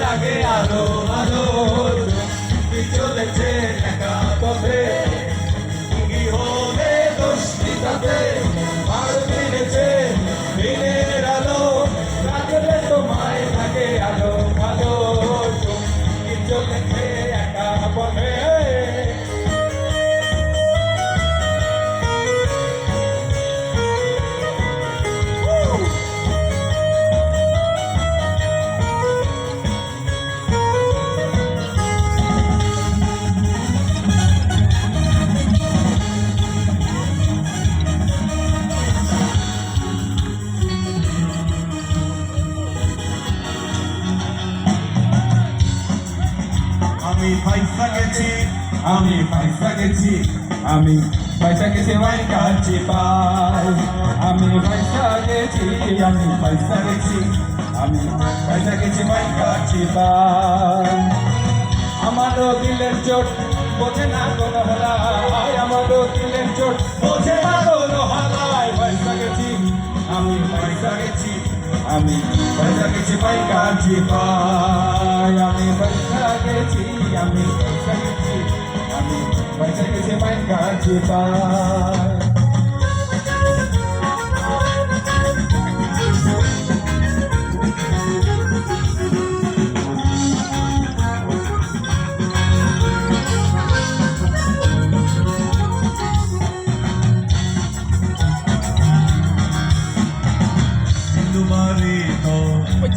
লাগে আলো আলো কি চলেছে একা পথে কি হলে দোষিতাতে আর মিলেছে দিনের আলো রাখলে তোমায় লাগে আলো আলো কি চলেছে একা পথে আমি পয়সা গেছি আমি পয়সা গেছি আমি পয়সা গেছি ভাই কাছে পাই আমি পয়সা গেছি আমি পয়সা গেছি আমি পয়সা গেছি ভাই কাছে পাই আমারও দিলের চোট বোঝে না কোনো হলাই আমারও দিলের চোট বোঝে না কোনো হলাই পয়সা গেছি আমি পয়সা গেছি আমি পয়সা গেছি ভাই কাছে পাই আমি পয়সা গেছি আমি পয়সা গেছি আমি পয়সা গেছি ভাই কাছে পাই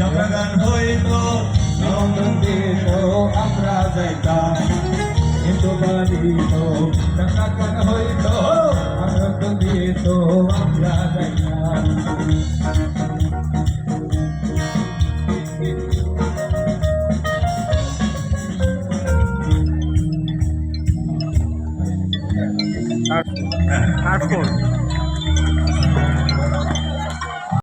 জাগান হইতো নন্দিত আমরা যাইতাম কিন্তু বাড়িত জাগান হইতো আনন্দিত আমরা যাইতাম আট